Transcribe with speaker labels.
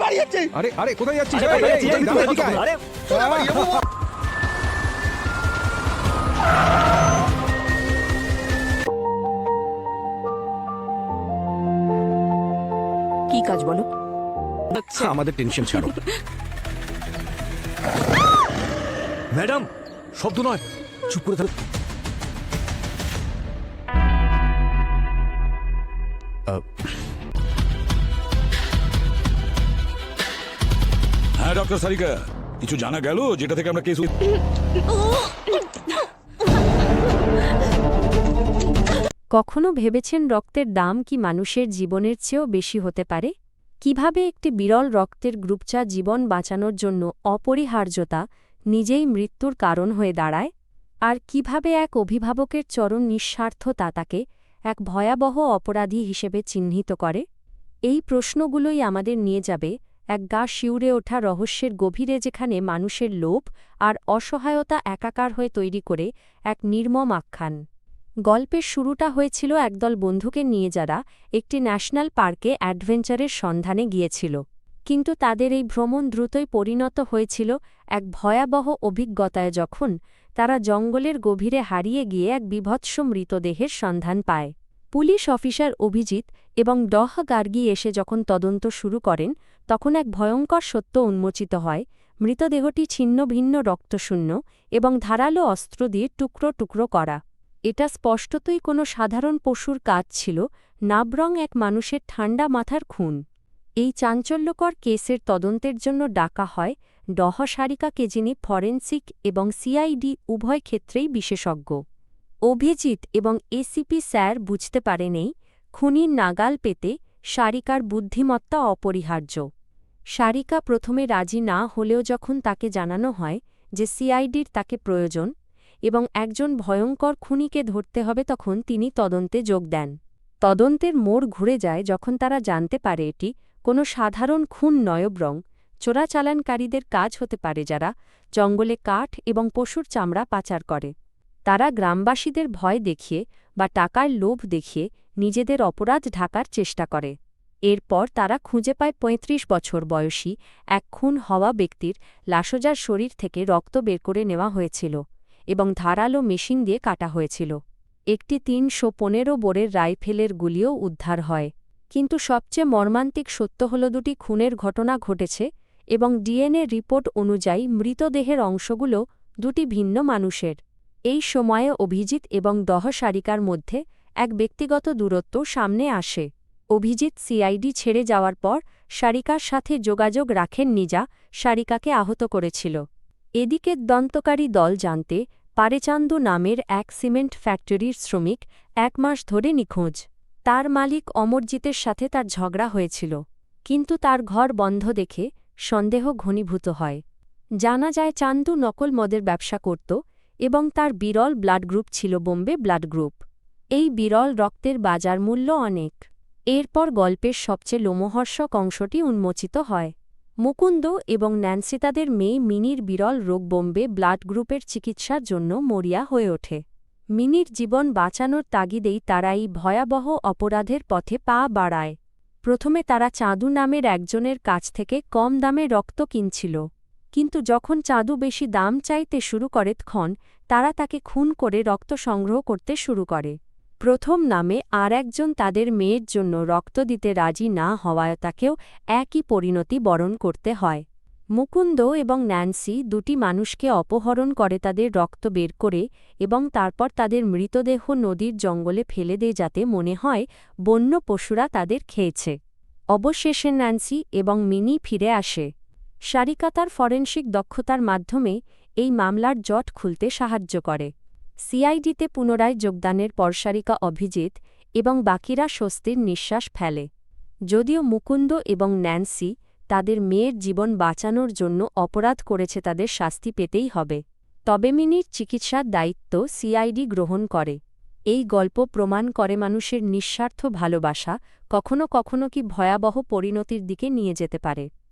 Speaker 1: বাড়ি যাচ্ছে।
Speaker 2: আরে আরে কোথায় যাচ্ছিস?
Speaker 1: আরে,
Speaker 2: এই, এই, দাঁড়া, এদিকে আয়।
Speaker 1: আরে, কোথায় বাড়ি যাবো?
Speaker 3: কি কাজ বলো?
Speaker 2: আমাদের টেনশন ছাড়ো।
Speaker 1: ম্যাডাম, শব্দ নয়, চুপ করে থাকো।
Speaker 4: হ্যাঁ ডক্টর সারিকা, কিছু জানা গেল যেটা থেকে আমরা কেস
Speaker 5: কখনো ভেবেছেন রক্তের দাম কি মানুষের জীবনের চেয়েও বেশি হতে পারে? কিভাবে একটি বিরল রক্তের গ্রুপচা জীবন বাঁচানোর জন্য অপরিহার্যতা নিজেই মৃত্যুর কারণ হয়ে দাঁড়ায়? আর কিভাবে এক অভিভাবকের চরম নিঃস্বার্থতা তাকে এক ভয়াবহ অপরাধী হিসেবে চিহ্নিত করে? এই প্রশ্নগুলোই আমাদের নিয়ে যাবে এক গা শিউরে ওঠা রহস্যের গভীরে, যেখানে মানুষের লোভ আর অসহায়তা একাকার হয়ে তৈরি করে এক নির্মম আখ্যান। গল্পের শুরুটা হয়েছিল একদল বন্ধুকে নিয়ে, যারা একটি ন্যাশনাল পার্কে অ্যাডভেঞ্চারের সন্ধানে গিয়েছিল। কিন্তু তাদের এই ভ্রমণ দ্রুতই পরিণত হয়েছিল এক ভয়াবহ অভিজ্ঞতায়, যখন তারা জঙ্গলের গভীরে হারিয়ে গিয়ে এক বীভৎস মৃতদেহের সন্ধান পায়। পুলিশ অফিসার অভিজিৎ এবং ডহ গার্গী এসে যখন তদন্ত শুরু করেন, তখন এক ভয়ঙ্কর সত্য উন্মোচিত হয়। মৃতদেহটি ছিন্ন ভিন্ন, রক্তশূন্য এবং ধারালো অস্ত্র দিয়ে টুকরো টুকরো করা। এটা স্পষ্টতই কোনো সাধারণ পশুর কাজ ছিল না, বরং এক মানুষের ঠান্ডা মাথার খুন। এই চাঞ্চল্যকর কেসের তদন্তের জন্য ডাকা হয় ডহ সারিকাকে, যিনি ফরেনসিক এবং সিআইডি উভয় ক্ষেত্রেই বিশেষজ্ঞ। অভিজিৎ এবং এসিপি স্যার বুঝতে পারেন খুনির নাগাল পেতে সারিকার বুদ্ধিমত্তা অপরিহার্য। সারিকা প্রথমে রাজি না হলেও যখন তাকে জানানো হয় যে সিআইডির তাকে প্রয়োজন এবং একজন ভয়ঙ্কর খুনিকে ধরতে হবে, তখন তিনি তদন্তে যোগ দেন। তদন্তের মোড় ঘুরে যায় যখন তারা জানতে পারে এটি কোনো সাধারণ খুন নয়, বরং চোরাচালানকারীদের কাজ হতে পারে, যারা জঙ্গলে কাঠ এবং পশুর চামড়া পাচার করে। তারা গ্রামবাসীদের ভয় দেখিয়ে বা টাকার লোভ দেখিয়ে নিজেদের অপরাধ ঢাকার চেষ্টা করে। এরপর তারা খুঁজে পায় ৩৫ বছর বয়সী এক খুন হওয়া ব্যক্তির লাশজার শরীর থেকে রক্ত বের করে নেওয়া হয়েছিল এবং ধারালো মেশিন দিয়ে কাটা হয়েছিল। একটি ৩১৫ বোরের রাইফেলের গুলিও উদ্ধার হয়। কিন্তু সবচেয়ে মর্মান্তিক সত্য হল, দুটি খুনের ঘটনা ঘটেছে এবং ডিএনএ রিপোর্ট অনুযায়ী মৃতদেহের অংশগুলো দুটি ভিন্ন মানুষের। এই সময়ে অভিজিৎ এবং ডহ সারিকার মধ্যে এক ব্যক্তিগত দূরত্ব সামনে আসে। অভিজিৎ সিআইডি ছেড়ে যাওয়ার পর সারিকার সাথে যোগাযোগ রাখেন, নিজা সারিকাকে আহত করেছিল। এদিকে দন্তকারী দল জানতে পারে চান্দু নামের এক সিমেন্ট ফ্যাক্টরির শ্রমিক ১ মাস ধরে নিখোঁজ। তার মালিক অমরজিতের সাথে তার ঝগড়া হয়েছিল, কিন্তু তার ঘর বন্ধ দেখে সন্দেহ ঘনীভূত হয়। জানা যায় চান্দু নকল মদের ব্যবসা করত এবং তার বিরল ব্লাড গ্রুপ ছিল বোম্বে ব্লাড গ্রুপ। এই বিরল রক্তের বাজার মূল্য অনেক। এরপর গল্পের সবচেয়ে লোমহর্ষক অংশটি উন্মোচিত হয়। মুকুন্দ এবং ন্যান্সি তাদের মেয়ে মিনির বিরল রোগ বোম্বে ব্লাড গ্রুপের চিকিৎসার জন্য মরিয়া হয়ে ওঠে। মিনির জীবন বাঁচানোর তাগিদেই তারা এই ভয়াবহ অপরাধের পথে পা বাড়ায়। প্রথমে তারা চাঁদু নামের একজনের কাছ থেকে কম দামে রক্ত কিনছিল, কিন্তু যখন চাঁদু বেশি দাম চাইতে শুরু করে, তখন তারা তাকে খুন করে রক্ত সংগ্রহ করতে শুরু করে। প্রথম নামে আর একজন তাদের মেয়ের জন্য রক্ত দিতে রাজি না হওয়ায় তাকেও একই পরিণতি বরণ করতে হয়। মুকুন্দ এবং ন্যান্সি দুটি মানুষকে অপহরণ করে, তাদের রক্ত বের করে এবং তারপর তাদের মৃতদেহ নদীর জঙ্গলে ফেলে দেয়, যাতে মনে হয় বন্য পশুরা তাদের খেয়েছে। অবশেষে ন্যান্সি এবং মিনি ফিরে আসে। সারিকা তার ফরেনসিক দক্ষতার মাধ্যমে এই মামলার জট খুলতে সাহায্য করে। সিআইডিতে পুনরায় যোগদানের পর সারিকা, অভিজিৎ এবং বাকিরা স্বস্তির নিঃশ্বাস ফেলে। যদিও মুকুন্দ এবং ন্যান্সি তাদের মেয়ের জীবন বাঁচানোর জন্য অপরাধ করেছে, তাদের শাস্তি পেতেই হবে। তবে মিনির চিকিৎসার দায়িত্ব সিআইডি গ্রহণ করে। এই গল্প প্রমাণ করে মানুষের নিঃস্বার্থ ভালোবাসা কখনো কখনো কি ভয়াবহ পরিণতির দিকে নিয়ে যেতে পারে।